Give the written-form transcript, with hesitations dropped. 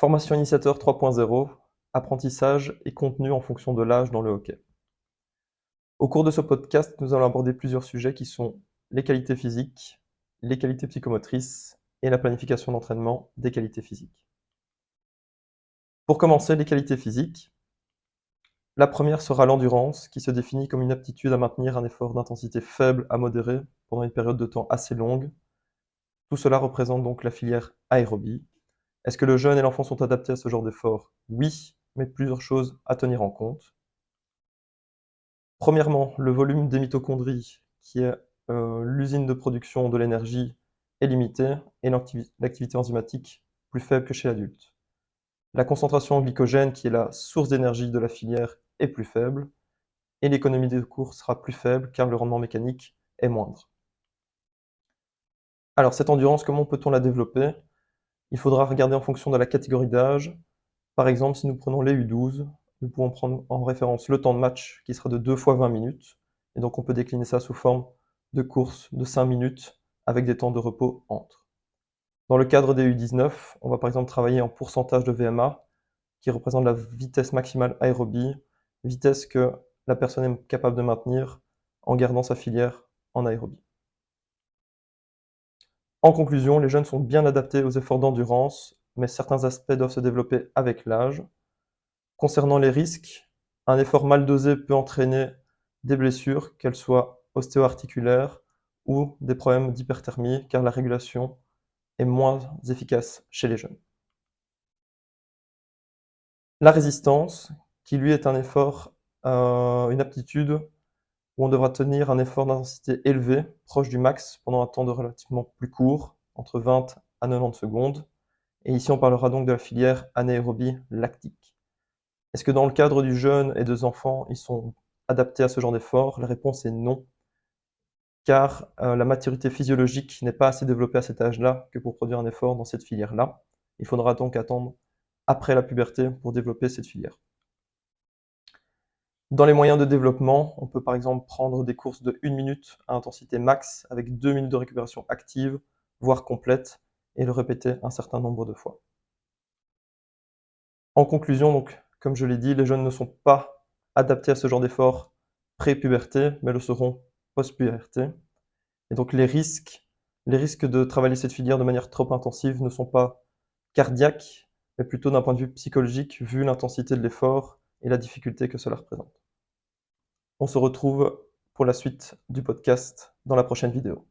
Formation initiateur 3.0, apprentissage et contenu en fonction de l'âge dans le hockey. Au cours de ce podcast, nous allons aborder plusieurs sujets qui sont les qualités physiques, les qualités psychomotrices et la planification d'entraînement des qualités physiques. Pour commencer, les qualités physiques. La première sera l'endurance, qui se définit comme une aptitude à maintenir un effort d'intensité faible à modéré pendant une période de temps assez longue. Tout cela représente donc la filière aérobie. Est-ce que le jeune et l'enfant sont adaptés à ce genre d'effort? Oui, mais plusieurs choses à tenir en compte. Premièrement, le volume des mitochondries, qui est l'usine de production de l'énergie, est limité et l'activité enzymatique plus faible que chez l'adulte. La concentration en glycogène, qui est la source d'énergie de la filière, est plus faible et l'économie des cours sera plus faible car le rendement mécanique est moindre. Alors cette endurance, comment peut-on la développer? Il faudra regarder en fonction de la catégorie d'âge. Par exemple, si nous prenons les U12, nous pouvons prendre en référence le temps de match qui sera de 2 fois 20 minutes. Et donc on peut décliner ça sous forme de course de 5 minutes avec des temps de repos entre. Dans le cadre des U19, on va par exemple travailler en pourcentage de VMA qui représente la vitesse maximale aérobie, vitesse que la personne est capable de maintenir en gardant sa filière en aérobie. En conclusion, les jeunes sont bien adaptés aux efforts d'endurance, mais certains aspects doivent se développer avec l'âge. Concernant les risques, un effort mal dosé peut entraîner des blessures, qu'elles soient ostéo-articulaires ou des problèmes d'hyperthermie, car la régulation est moins efficace chez les jeunes. La résistance, qui lui est un effort, une aptitude où on devra tenir un effort d'intensité élevé, proche du max, pendant un temps de relativement plus court, entre 20 à 90 secondes. Et ici, on parlera donc de la filière anaérobie lactique. Est-ce que dans le cadre du jeune et des enfants, ils sont adaptés à ce genre d'effort? La réponse est non, car la maturité physiologique n'est pas assez développée à cet âge-là que pour produire un effort dans cette filière-là. Il faudra donc attendre après la puberté pour développer cette filière. Dans les moyens de développement, on peut par exemple prendre des courses de 1 minute à intensité max avec 2 minutes de récupération active, voire complète, et le répéter un certain nombre de fois. En conclusion, donc, comme je l'ai dit, les jeunes ne sont pas adaptés à ce genre d'effort pré-puberté, mais le seront post-puberté. Et donc les risques de travailler cette filière de manière trop intensive ne sont pas cardiaques, mais plutôt d'un point de vue psychologique, vu l'intensité de l'effort et la difficulté que cela représente. On se retrouve pour la suite du podcast dans la prochaine vidéo.